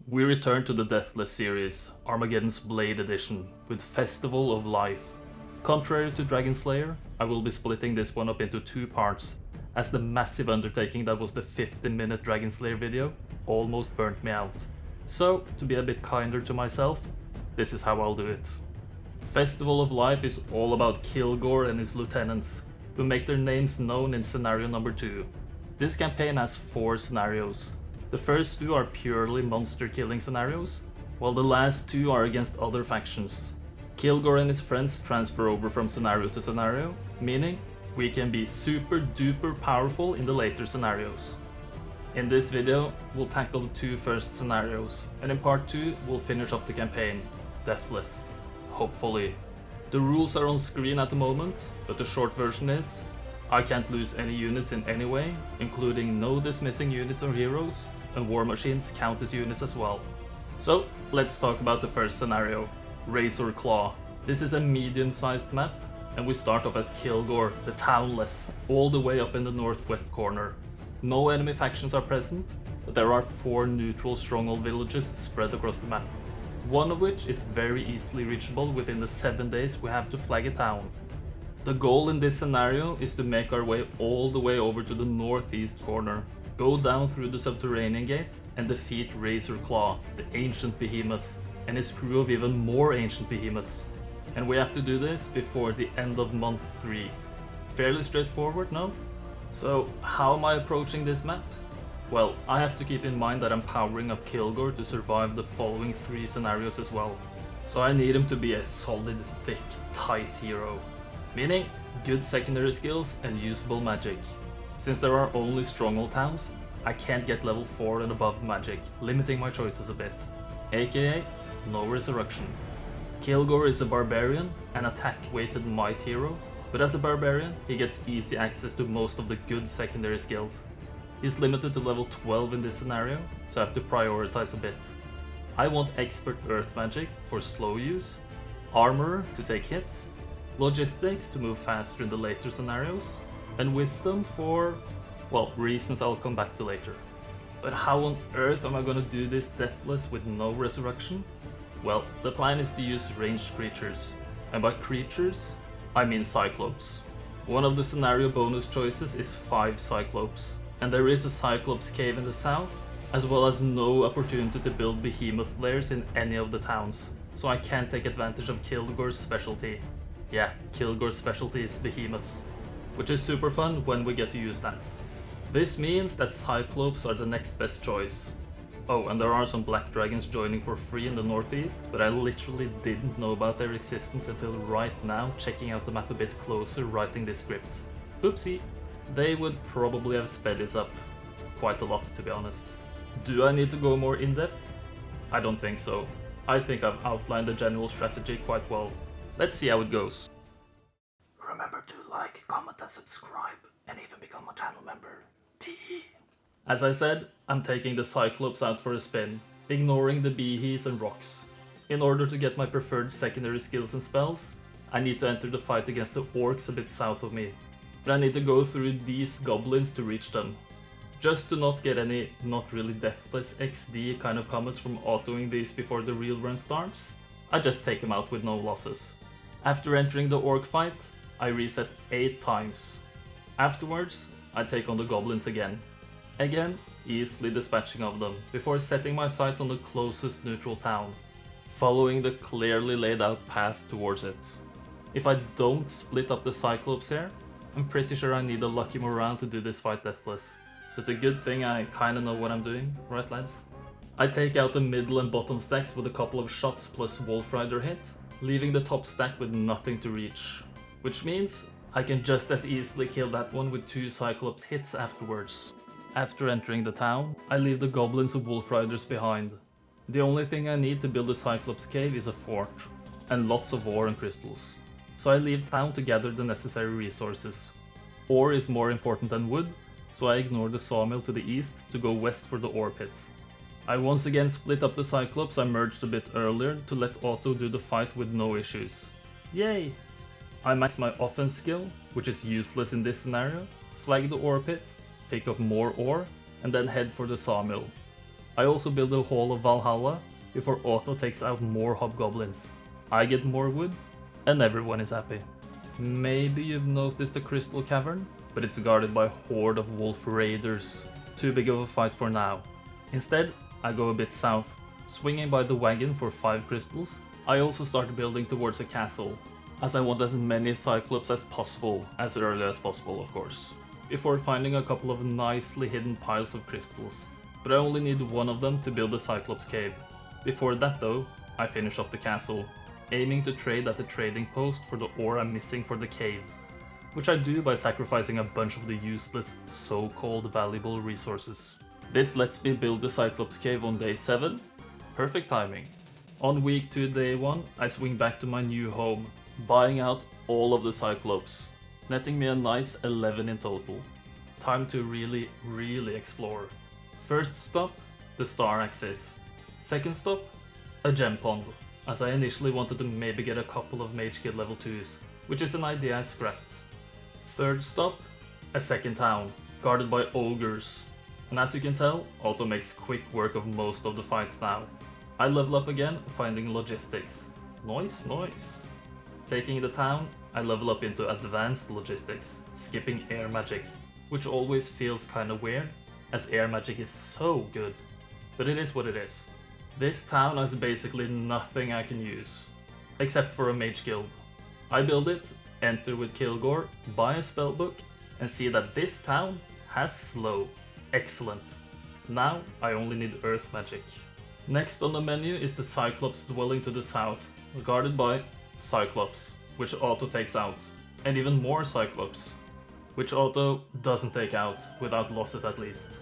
We return to the Deathless series, Armageddon's Blade Edition, with Festival of Life. Contrary to Dragon Slayer, I will be splitting this one up into two parts, as the massive undertaking that was the 15-minute Dragon Slayer video almost burnt me out. So, to be a bit kinder to myself, this is how I'll do it. Festival of Life is all about Kilgor and his lieutenants, who make their names known in scenario number 2. This campaign has 4 scenarios. The first 2 are purely monster killing scenarios, while the last 2 are against other factions. Kilgor and his friends transfer over from scenario to scenario, meaning we can be super duper powerful in the later scenarios. In this video, we'll tackle the 2 first scenarios, and in part 2 we'll finish off the campaign, Deathless. Hopefully. The rules are on screen at the moment, but the short version is I can't lose any units in any way, including no dismissing units or heroes, and war machines count as units as well. So, let's talk about the first scenario, Razor Claw. This is a medium-sized map, and we start off as Kilgor, the Townless, all the way up in the northwest corner. No enemy factions are present, but there are 4 neutral stronghold villages spread across the map. One of which is very easily reachable within the 7 days we have to flag a town. The goal in this scenario is to make our way all the way over to the northeast corner, go down through the subterranean gate and defeat Razor Claw, the ancient behemoth, and his crew of even more ancient behemoths. And we have to do this before the end of month 3. Fairly straightforward, no? So how am I approaching this map? Well, I have to keep in mind that I'm powering up Kilgor to survive the following 3 scenarios as well. So I need him to be a solid, thick, tight hero. Meaning, good secondary skills and usable magic. Since there are only stronghold towns, I can't get level 4 and above magic, limiting my choices a bit. AKA, no resurrection. Kilgor is a barbarian, an attack-weighted might hero, but as a barbarian, he gets easy access to most of the good secondary skills. He's limited to level 12 in this scenario, so I have to prioritize a bit. I want expert earth magic for slow use, armor to take hits, logistics to move faster in the later scenarios, and wisdom for, well, reasons I'll come back to later. But how on earth am I gonna do this deathless with no resurrection? Well, the plan is to use ranged creatures, and by creatures, I mean Cyclops. One of the scenario bonus choices is 5 Cyclops, and there is a Cyclops cave in the south, as well as no opportunity to build behemoth lairs in any of the towns, so I can't take advantage of Kilgor's specialty. Yeah, Kilgor's specialty is behemoths, which is super fun when we get to use that. This means that Cyclops are the next best choice. Oh, and there are some black dragons joining for free in the northeast, but I literally didn't know about their existence until right now, checking out the map a bit closer writing this script. Oopsie. They would probably have sped it up quite a lot, to be honest. Do I need to go more in-depth? I don't think so. I think I've outlined the general strategy quite well. Let's see how it goes. Remember to like, comment and subscribe, and even become a channel member. As I said, I'm taking the Cyclops out for a spin, ignoring the behees and rocks. In order to get my preferred secondary skills and spells, I need to enter the fight against the orcs a bit south of me. But I need to go through these goblins to reach them. Just to not get any not really deathless XD kind of comments from autoing these before the real run starts, I just take them out with no losses. After entering the orc fight, I reset 8 times. Afterwards, I take on the goblins again. Again, easily dispatching of them, before setting my sights on the closest neutral town, following the clearly laid out path towards it. If I don't split up the Cyclops here, I'm pretty sure I need a lucky morale to do this fight deathless. So it's a good thing I kinda know what I'm doing, right lads? I take out the middle and bottom stacks with a couple of shots plus Wolf Rider hit, leaving the top stack with nothing to reach. Which means I can just as easily kill that one with 2 Cyclops hits afterwards. After entering the town, I leave the goblins and Wolf Riders behind. The only thing I need to build a Cyclops cave is a fort, and lots of ore and crystals. So I leave town to gather the necessary resources. Ore is more important than wood, so I ignore the sawmill to the east to go west for the ore pit. I once again split up the Cyclops I merged a bit earlier to let Otto do the fight with no issues. Yay! I max my offense skill, which is useless in this scenario, flag the ore pit, pick up more ore, and then head for the sawmill. I also build a Hall of Valhalla before Otto takes out more hobgoblins. I get more wood, and everyone is happy. Maybe you've noticed the Crystal Cavern, but it's guarded by a horde of wolf raiders. Too big of a fight for now. Instead, I go a bit south, swinging by the wagon for 5 crystals. I also start building towards a castle, as I want as many Cyclops as possible, as early as possible of course, before finding a couple of nicely hidden piles of crystals. But I only need one of them to build a Cyclops cave. Before that though, I finish off the castle, aiming to trade at the trading post for the ore I'm missing for the cave, which I do by sacrificing a bunch of the useless, so-called valuable resources. This lets me build the Cyclops cave on day 7, perfect timing. On week 2 day 1, I swing back to my new home, buying out all of the Cyclops, netting me a nice 11 in total. Time to really explore. First stop, the Star Axis. Second stop, a gem pond, as I initially wanted to maybe get a couple of Mage Guild level 2s, which is an idea I scrapped. Third stop, a second town, guarded by ogres. And as you can tell, Otto makes quick work of most of the fights now. I level up again, finding logistics. Nice. Taking the town, I level up into advanced logistics, skipping air magic, which always feels kinda weird, as air magic is so good. But it is what it is. This town has basically nothing I can use, except for a mage guild. I build it, enter with Kilgor, buy a spellbook, and see that this town has slow. Excellent. Now I only need earth magic. Next on the menu is the Cyclops dwelling to the south, guarded by Cyclops, which Otto takes out, and even more Cyclops, which Otto doesn't take out, without losses at least.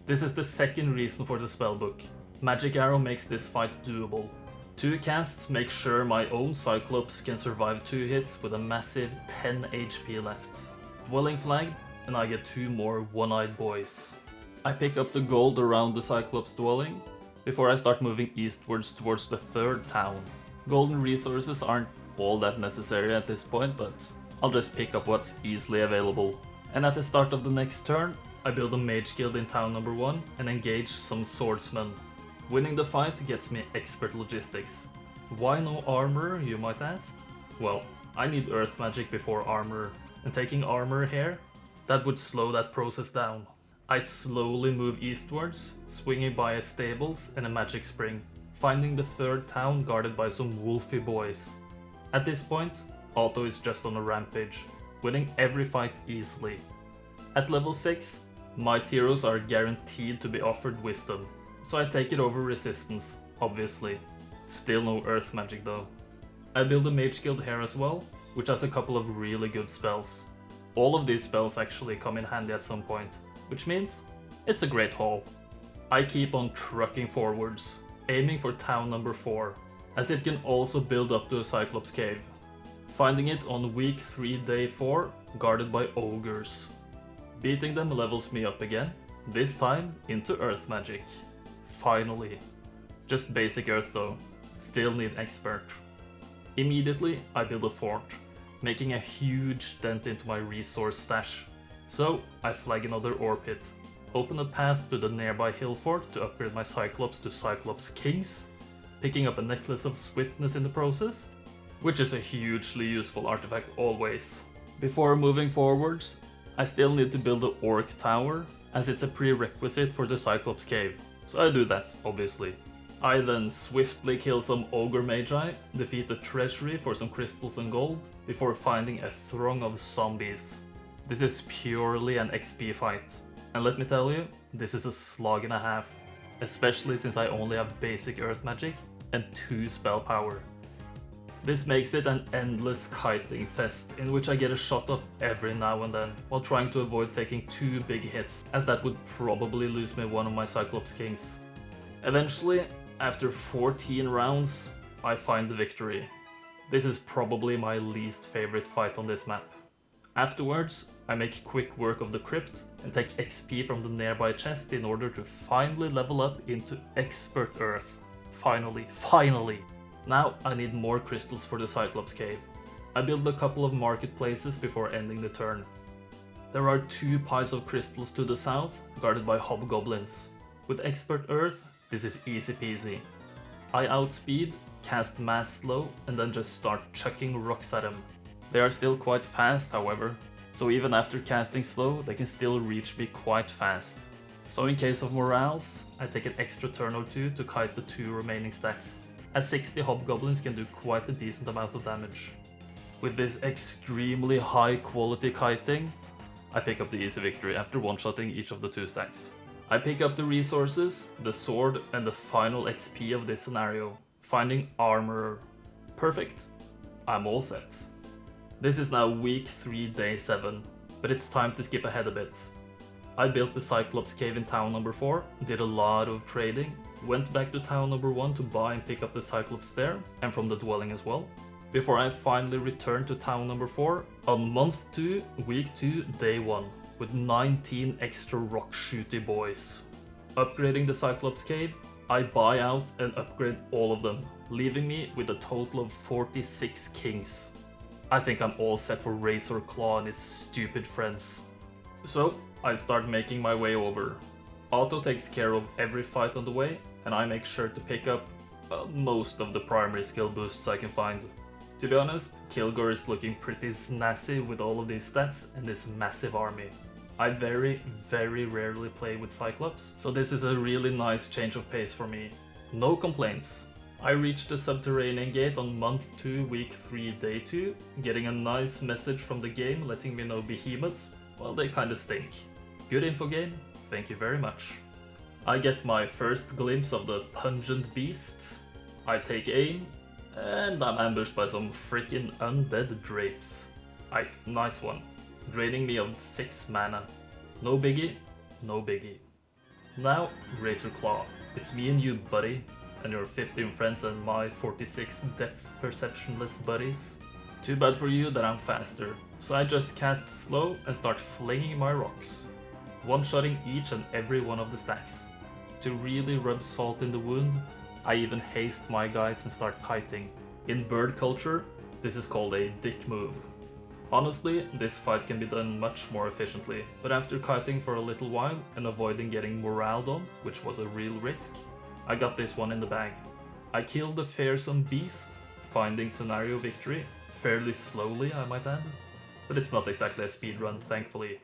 This is the second reason for the spellbook. Magic Arrow makes this fight doable. 2 casts make sure my own Cyclops can survive 2 hits with a massive 10 HP left. Dwelling flag, and I get 2 more one-eyed boys. I pick up the gold around the Cyclops dwelling, before I start moving eastwards towards the 3rd town. Golden resources aren't all that necessary at this point, but I'll just pick up what's easily available. And at the start of the next turn, I build a mage guild in town number 1 and engage some swordsmen. Winning the fight gets me expert logistics. Why no armor, you might ask? Well, I need earth magic before armor, and taking armor here, that would slow that process down. I slowly move eastwards, swinging by a stables and a magic spring, finding the 3rd town guarded by some wolfy boys. At this point, Otto is just on a rampage, winning every fight easily. At level 6, my heroes are guaranteed to be offered wisdom, so I take it over resistance, obviously. Still no earth magic though. I build a mage guild here as well, which has a couple of really good spells. All of these spells actually come in handy at some point, which means it's a great haul. I keep on trucking forwards, aiming for town number 4, as it can also build up to a Cyclops cave. Finding it on week 3 day 4, guarded by ogres. Beating them levels me up again, this time into earth magic. Finally. Just basic earth though, still need expert. Immediately I build a fort, making a huge dent into my resource stash. So I flag another ore pit, open a path to the nearby hill fort to upgrade my Cyclops to Cyclops Kings, picking up a necklace of swiftness in the process, which is a hugely useful artifact always. Before moving forwards, I still need to build the Orc Tower, as it's a prerequisite for the Cyclops Cave, so I do that, obviously. I then swiftly kill some Ogre Magi, defeat the treasury for some crystals and gold, before finding a throng of zombies. This is purely an XP fight, and let me tell you, this is a slog and a half, especially since I only have basic earth magic and 2 spell power. This makes it an endless kiting fest in which I get a shot off every now and then, while trying to avoid taking 2 big hits, as that would probably lose me one of my Cyclops Kings. Eventually, after 14 rounds, I find the victory. This is probably my least favorite fight on this map. Afterwards, I make quick work of the crypt and take XP from the nearby chest in order to finally level up into Expert Earth. Finally! Now I need more crystals for the Cyclops Cave. I build a couple of marketplaces before ending the turn. There are 2 piles of crystals to the south, guarded by hobgoblins. With Expert Earth, this is easy peasy. I outspeed, cast mass slow, and then just start chucking rocks at them. They are still quite fast, however, so even after casting slow, they can still reach me quite fast. So in case of morals, I take an extra turn or two to kite the 2 remaining stacks, as 60 hobgoblins can do quite a decent amount of damage. With this extremely high quality kiting, I pick up the easy victory after one-shotting each of the 2 stacks. I pick up the resources, the sword, and the final XP of this scenario, finding Armorer. Perfect, I'm all set. This is now week 3, day 7, but it's time to skip ahead a bit. I built the Cyclops cave in town number 4, did a lot of trading, went back to town number 1 to buy and pick up the Cyclops there, and from the dwelling as well, before I finally returned to town number 4 on month 2, week 2, day 1, with 19 extra rock shooty boys. Upgrading the Cyclops cave, I buy out and upgrade all of them, leaving me with a total of 46 kings. I think I'm all set for Razor Claw and his stupid friends. So, I start making my way over. Otto takes care of every fight on the way, and I make sure to pick up most of the primary skill boosts I can find. To be honest, Kilgor is looking pretty snazzy with all of these stats and this massive army. I very rarely play with Cyclops, so this is a really nice change of pace for me. No complaints. I reached the subterranean gate on month 2, week 3, day 2, getting a nice message from the game letting me know behemoths, well, they kinda stink. Good info game, thank you very much. I get my first glimpse of the pungent beast. I take aim, and I'm ambushed by some freaking undead drapes. Aight, nice one. Draining me of 6 mana. No biggie, no biggie. Now, Razor Claw. It's me and you, buddy, and your 15 friends and my 46 depth perceptionless buddies. Too bad for you that I'm faster, so I just cast slow and start flinging my rocks. One-shotting each and every one of the stacks. To really rub salt in the wound, I even haste my guys and start kiting. In bird culture, this is called a dick move. Honestly, this fight can be done much more efficiently, but after kiting for a little while and avoiding getting moraled on, which was a real risk, I got this one in the bag. I killed the fearsome beast, finding scenario victory, fairly slowly I might add, but it's not exactly a speedrun thankfully.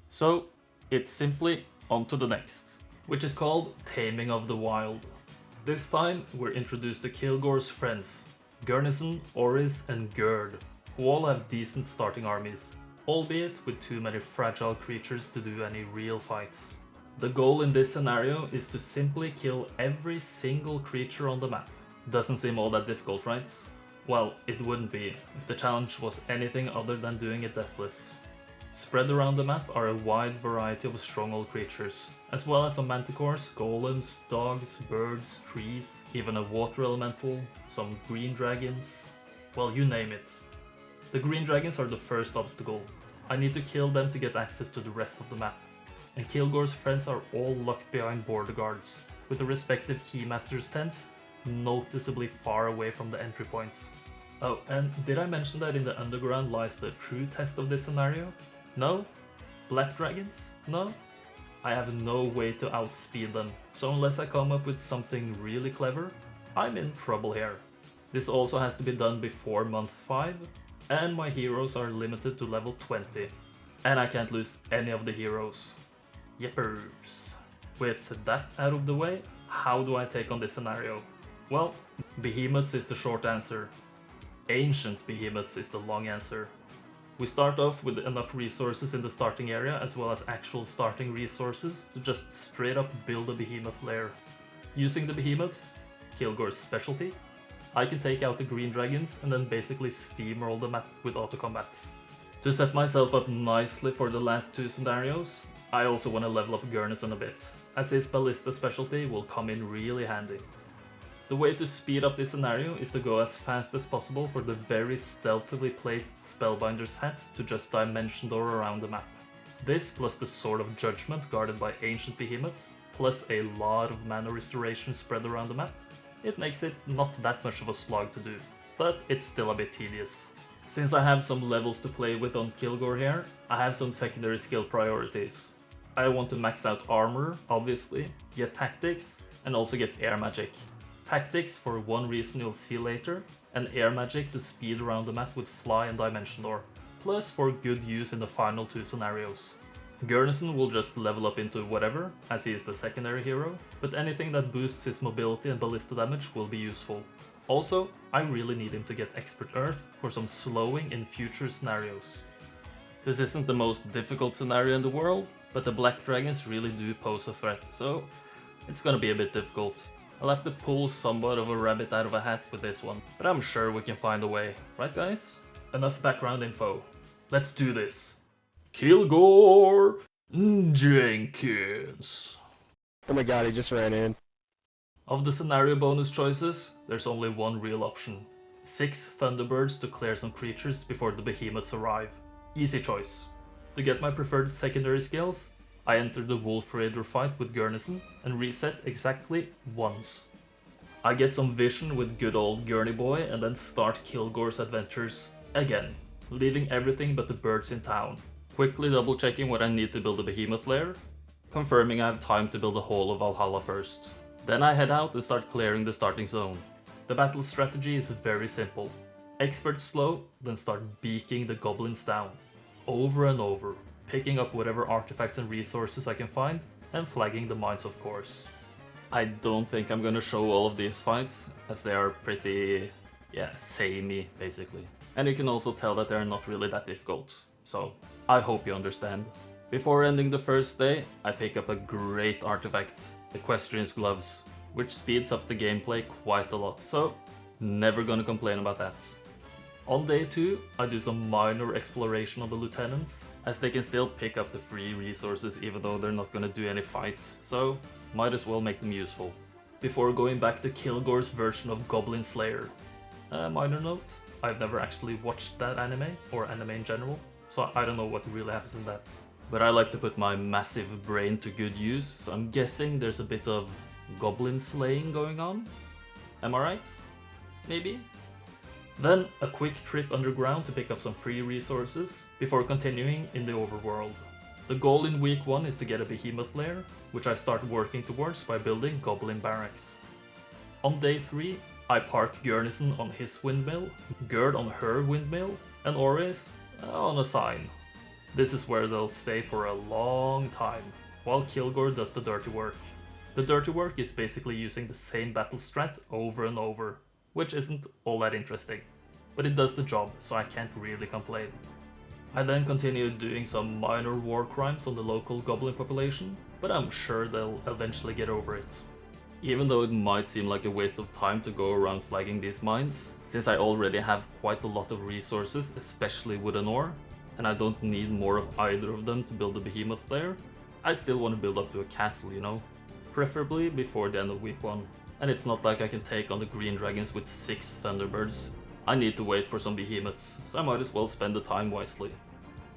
So, it's simply on to the next, which is called Taming of the Wild. This time we're introduced to Kilgor's friends, Gurnison, Oris and Gerd, who all have decent starting armies, albeit with too many fragile creatures to do any real fights. The goal in this scenario is to simply kill every single creature on the map. Doesn't seem all that difficult, right? Well, it wouldn't be if the challenge was anything other than doing it deathless. Spread around the map are a wide variety of stronghold creatures, as well as some manticores, golems, dogs, birds, trees, even a water elemental, some green dragons, well, you name it. The green dragons are the first obstacle. I need to kill them to get access to the rest of the map. And Kilgor's friends are all locked behind border guards, with the respective keymasters' tents noticeably far away from the entry points. Oh, and did I mention that in the underground lies the true test of this scenario? No? Black dragons? No? I have no way to outspeed them, so unless I come up with something really clever, I'm in trouble here. This also has to be done before month 5, and my heroes are limited to level 20, and I can't lose any of the heroes. Yippers. With that out of the way, how do I take on this scenario? Well, behemoths is the short answer. Ancient behemoths is the long answer. We start off with enough resources in the starting area as well as actual starting resources to just straight up build a behemoth lair. Using the behemoths, Kilgor's specialty, I can take out the green dragons and then basically steamroll the map with auto combat. To set myself up nicely for the last 2 scenarios, I also want to level up Gurnison a bit, as his ballista specialty will come in really handy. The way to speed up this scenario is to go as fast as possible for the very stealthily placed Spellbinder's hat to just dimension door around the map. This plus the Sword of Judgment guarded by ancient behemoths, plus a lot of mana restoration spread around the map, it makes it not that much of a slog to do, but it's still a bit tedious. Since I have some levels to play with on Kilgor here, I have some secondary skill priorities. I want to max out armor, obviously, get tactics, and also get air magic. Tactics for one reason you'll see later, and air magic to speed around the map with fly and dimension door, plus for good use in the final 2 scenarios. Garrison will just level up into whatever, as he is the secondary hero, but anything that boosts his mobility and ballista damage will be useful. Also, I really need him to get Expert Earth for some slowing in future scenarios. This isn't the most difficult scenario in the world, but the black dragons really do pose a threat, so it's gonna be a bit difficult. I'll have to pull somewhat of a rabbit out of a hat with this one, but I'm sure we can find a way, right guys? Enough background info. Let's do this. Kilgor Jenkins. Oh my god, he just ran in. Of the scenario bonus choices, there's only one real option. 6 Thunderbirds to clear some creatures before the behemoths arrive. Easy choice. To get my preferred secondary skills, I enter the Wolf Raider fight with Garrison and reset exactly once. I get some vision with good old Gurney Boy and then start Kilgor's adventures again, leaving everything but the birds in town. Quickly double checking what I need to build a behemoth lair, confirming I have time to build a Hall of Valhalla first. Then I head out and start clearing the starting zone. The battle strategy is very simple. Expert slow, then start beaking the goblins down. Over and over, picking up whatever artifacts and resources I can find, and flagging the mines of course. I don't think I'm gonna show all of these fights, as they are pretty, samey basically. And you can also tell that they're not really that difficult, so I hope you understand. Before ending the first day, I pick up a great artifact, Equestrian's Gloves, which speeds up the gameplay quite a lot, so never gonna complain about that. On day 2, I do some minor exploration of the lieutenants, as they can still pick up the free resources even though they're not gonna do any fights, so might as well make them useful. Before going back to Kilgor's version of Goblin Slayer. A minor note, I've never actually watched that anime, or anime in general, so I don't know what really happens in that. But I like to put my massive brain to good use, so I'm guessing there's a bit of goblin slaying going on. Am I right? Maybe? Then a quick trip underground to pick up some free resources, before continuing in the overworld. The goal in week 1 is to get a behemoth lair, which I start working towards by building goblin barracks. On day 3, I park Garrison on his windmill, Gerd on her windmill, and Oris on a sign. This is where they'll stay for a long time, while Kilgor does the dirty work. The dirty work is basically using the same battle strat over and over, which isn't all that interesting, but it does the job, so I can't really complain. I then continue doing some minor war crimes on the local goblin population, but I'm sure they'll eventually get over it. Even though it might seem like a waste of time to go around flagging these mines, since I already have quite a lot of resources, especially wood and ore, and I don't need more of either of them to build a behemoth lair, I still want to build up to a castle, you know? Preferably before the end of week 1. And it's not like I can take on the green dragons with 6 thunderbirds. I need to wait for some behemoths, so I might as well spend the time wisely.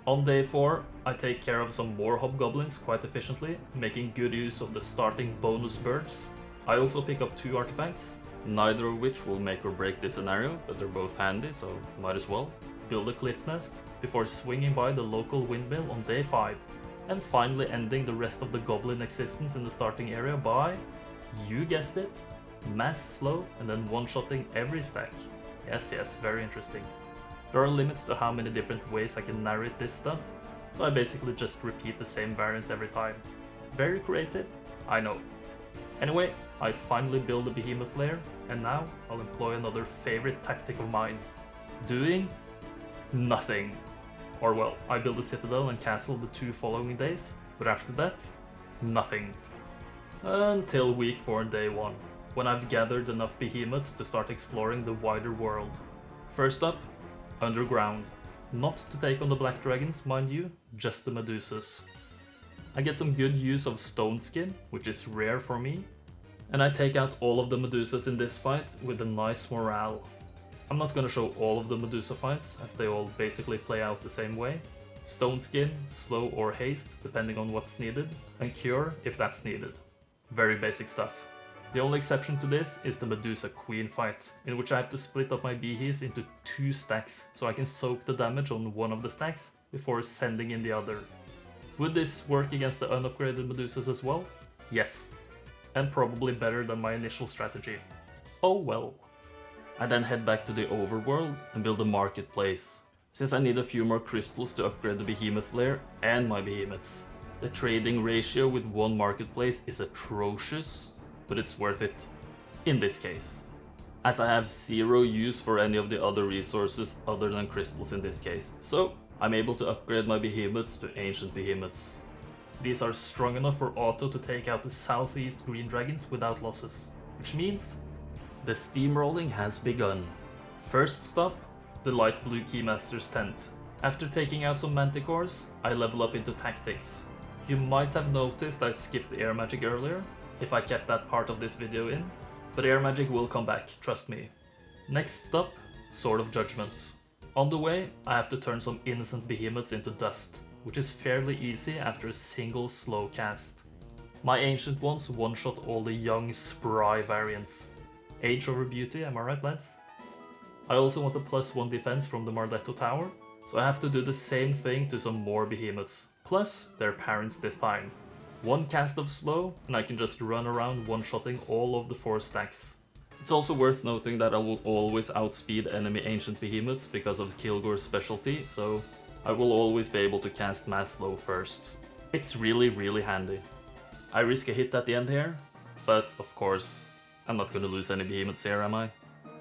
On day 4, I take care of some more hobgoblins quite efficiently, making good use of the starting bonus birds. I also pick up 2 artifacts, neither of which will make or break this scenario, but they're both handy, so might as well. Build a cliff nest, before swinging by the local windmill on day 5, and finally ending the rest of the goblin existence in the starting area by, you guessed it, mass slow and then one-shotting every stack. Yes, very interesting. There are limits to how many different ways I can narrate this stuff, so I basically just repeat the same variant every time. Very creative, I know. Anyway, I finally build a behemoth lair, and now I'll employ another favorite tactic of mine. Doing nothing. Or well, I build a citadel and castle the 2 following days, but after that, nothing. Until week 4 day 1, when I've gathered enough behemoths to start exploring the wider world. First up, underground. Not to take on the black dragons, mind you, just the medusas. I get some good use of stone skin, which is rare for me, and I take out all of the medusas in this fight with a nice morale. I'm not gonna show all of the Medusa fights, as they all basically play out the same way. Stone skin, slow or haste, depending on what's needed, and cure if that's needed. Very basic stuff. The only exception to this is the Medusa Queen fight, in which I have to split up my Behees into 2 stacks, so I can soak the damage on one of the stacks before sending in the other. Would this work against the unupgraded Medusas as well? Yes. and probably better than my initial strategy. Oh well. I then head back to the overworld and build a marketplace, since I need a few more crystals to upgrade the behemoth lair and my behemoths. The trading ratio with one marketplace is atrocious, but it's worth it, in this case, as I have zero use for any of the other resources other than crystals in this case, so I'm able to upgrade my behemoths to ancient behemoths. These are strong enough for auto to take out the southeast green dragons without losses, which means the steamrolling has begun. First stop, the light blue keymaster's tent. After taking out some manticores, I level up into tactics. You might have noticed I skipped air magic earlier, if I kept that part of this video in, but air magic will come back, trust me. Next stop, Sword of Judgment. On the way, I have to turn some innocent behemoths into dust, which is fairly easy after a single slow cast. My ancient ones one-shot all the young, spry variants. Age over beauty, am I right, lads? I also want a +1 defense from the Marletto Tower, so I have to do the same thing to some more behemoths, plus their parents this time. One cast of slow, and I can just run around one-shotting all of the 4 stacks. It's also worth noting that I will always outspeed enemy ancient behemoths because of Kilgor's specialty, so I will always be able to cast mass slow first. It's really handy. I risk a hit at the end here, but of course, I'm not gonna lose any behemoths here, am I?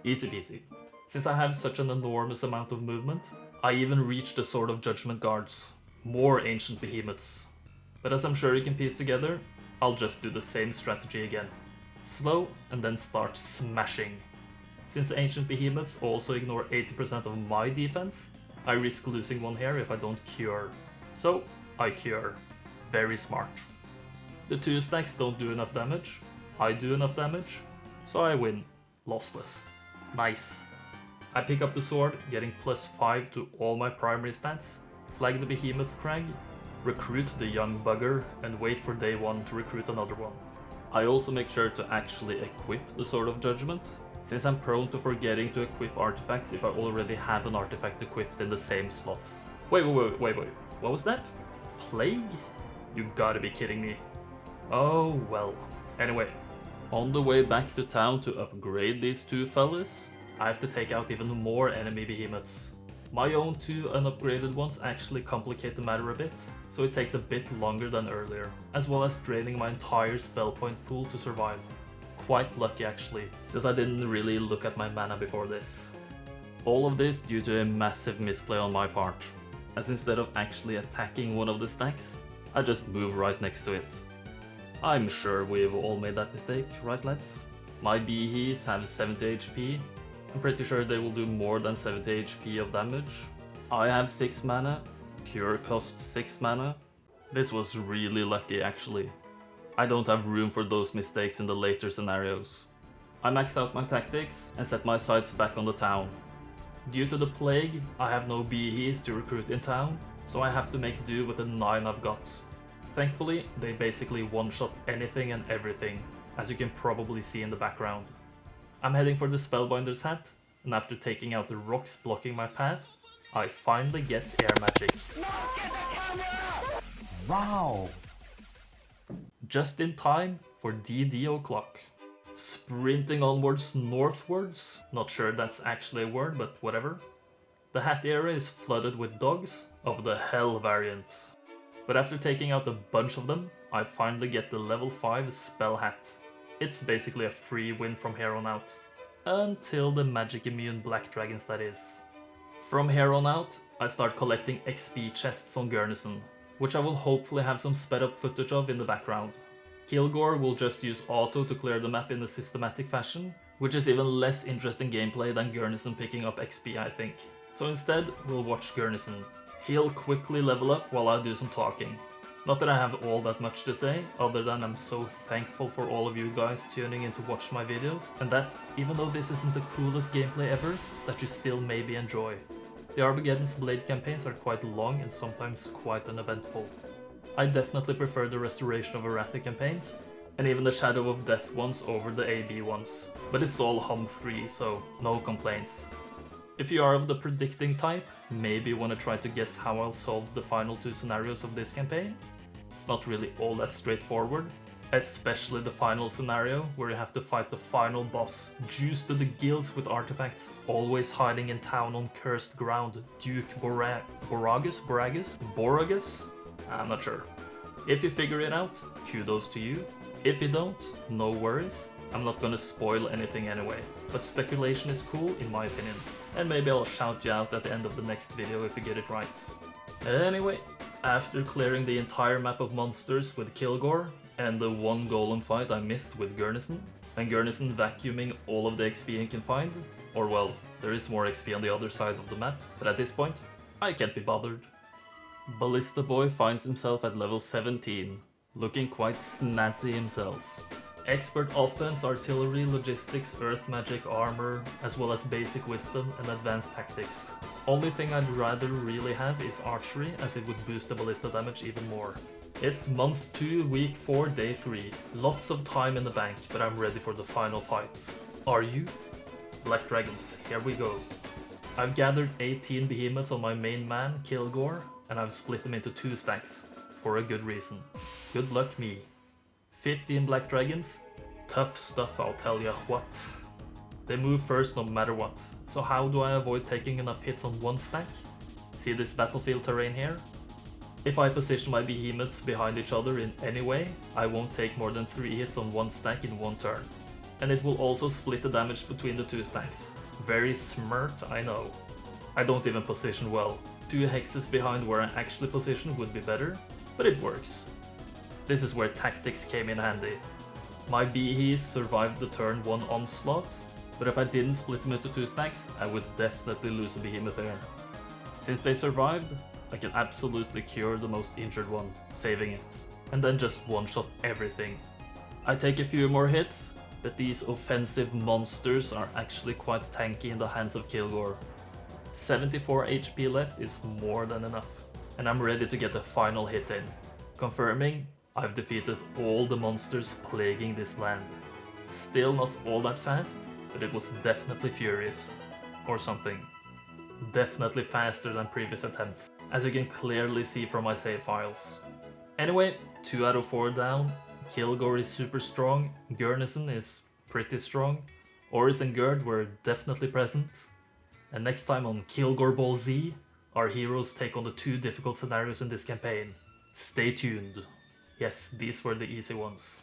Easy peasy. Since I have such an enormous amount of movement, I even reached the Sword of Judgment guards. More ancient behemoths. But as I'm sure you can piece together, I'll just do the same strategy again. Slow and then start smashing. Since the ancient behemoths also ignore 80% of my defense, I risk losing one here if I don't cure. So, I cure. Very smart. The 2 stacks don't do enough damage, I do enough damage, so I win. Lossless. Nice. I pick up the sword, getting +5 to all my primary stats, flag the behemoth crag, recruit the young bugger, and wait for day 1 to recruit another one. I also make sure to actually equip the Sword of Judgment, since I'm prone to forgetting to equip artifacts if I already have an artifact equipped in the same slot. Wait, what was that? Plague? You gotta be kidding me. Oh well. Anyway, on the way back to town to upgrade these 2 fellas, I have to take out even more enemy behemoths. My own 2 unupgraded ones actually complicate the matter a bit, so it takes a bit longer than earlier, as well as draining my entire spell point pool to survive. Quite lucky actually, since I didn't really look at my mana before this. All of this due to a massive misplay on my part, as instead of actually attacking one of the stacks, I just move right next to it. I'm sure we've all made that mistake, right lads? My behes have 70 HP, I'm pretty sure they will do more than 70 HP of damage. I have 6 mana, Cure costs 6 mana. This was really lucky actually. I don't have room for those mistakes in the later scenarios. I max out my tactics and set my sights back on the town. Due to the plague, I have no behes to recruit in town, so I have to make do with the 9 I've got. Thankfully, they basically one-shot anything and everything, as you can probably see in the background. I'm heading for the Spellbinder's hat, and after taking out the rocks blocking my path, I finally get air magic. Wow! Just in time for DD o'clock. Sprinting onwards northwards, not sure that's actually a word, but whatever. The hat area is flooded with dogs of the Hell variant. But after taking out a bunch of them, I finally get the level 5 spell hat. It's basically a free win from here on out. Until the magic immune black dragons, that is. From here on out, I start collecting XP chests on Garrison, which I will hopefully have some sped up footage of in the background. Kilgor will just use auto to clear the map in a systematic fashion, which is even less interesting gameplay than Garrison picking up XP, I think. So instead, we'll watch Garrison. He'll quickly level up while I do some talking. Not that I have all that much to say, other than I'm so thankful for all of you guys tuning in to watch my videos, and that, even though this isn't the coolest gameplay ever, that you still maybe enjoy. The Armageddon's Blade campaigns are quite long and sometimes quite uneventful. I definitely prefer the Restoration of Errata campaigns, and even the Shadow of Death ones over the AB ones, but it's all HOMM3, so no complaints. If you are of the predicting type, maybe you want to try to guess how I'll solve the final 2 scenarios of this campaign. It's not really all that straightforward, Especially the final scenario, where you have to fight the final boss, juiced to the gills with artifacts, always hiding in town on cursed ground, Duke Boragus? I'm not sure. If you figure it out, kudos to you. If you don't, no worries. I'm not gonna spoil anything anyway, but speculation is cool in my opinion. And maybe I'll shout you out at the end of the next video if you get it right. Anyway, after clearing the entire map of monsters with Kilgor, and the one golem fight I missed with Gurnison, and Gurnison vacuuming all of the XP he can find, or well, there is more XP on the other side of the map, but at this point, I can't be bothered. Ballista Boy finds himself at level 17, looking quite snazzy himself. Expert offense, artillery, logistics, earth magic, armor, as well as basic wisdom and advanced tactics. Only thing I'd rather really have is archery, as it would boost the ballista damage even more. It's month 2, week 4, day 3. Lots of time in the bank, but I'm ready for the final fight. Are you? Black Dragons, here we go. I've gathered 18 behemoths on my main man, Kilgor, and I've split them into 2 stacks, for a good reason. Good luck me. 15 Black Dragons? Tough stuff, I'll tell ya what. They move first no matter what, so how do I avoid taking enough hits on one stack? See this battlefield terrain here? If I position my behemoths behind each other in any way, I won't take more than 3 hits on one stack in one turn. And it will also split the damage between the 2 stacks. Very smart, I know. I don't even position well. 2 hexes behind where I actually position would be better, but it works. This is where tactics came in handy. My behes survived the turn 1 onslaught, but if I didn't split them into 2 stacks, I would definitely lose a behemoth there. Since they survived, I can absolutely cure the most injured one, saving it, and then just one-shot everything. I take a few more hits, but these offensive monsters are actually quite tanky in the hands of Kilgor. 74 HP left is more than enough, and I'm ready to get a final hit in, confirming I've defeated all the monsters plaguing this land. Still not all that fast, but it was definitely furious, or something. Definitely faster than previous attempts, as you can clearly see from my save files. Anyway, 2 out of 4 down, Kilgor is super strong, Gurnison is pretty strong, Oris and Gerd were definitely present, and next time on Kilgor Ball Z, our heroes take on the 2 difficult scenarios in this campaign. Stay tuned. Yes, these were the easy ones.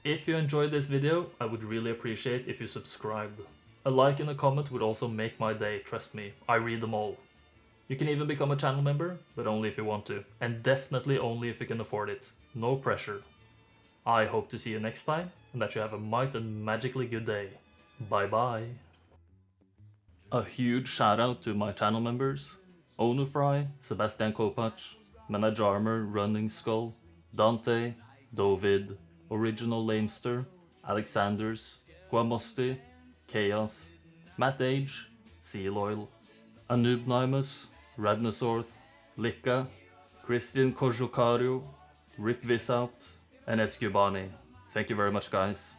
If you enjoyed this video, I would really appreciate if you subscribed. A like and a comment would also make my day, trust me, I read them all. You can even become a channel member, but only if you want to, and definitely only if you can afford it. No pressure. I hope to see you next time, and that you have a might and magically good day. Bye bye. A huge shout out to my channel members: Onufry, Sebastian Kopacz, Manage Armor, Running Skull, Dante, Dovid, Original Lamester, Alexanders, Guamosti, Chaos, Matt Age, Seal Oil, Anubnimus, Radnosorth, Lika, Christian Kojokario, Rick Visaupt, and Escubani. Thank you very much, guys.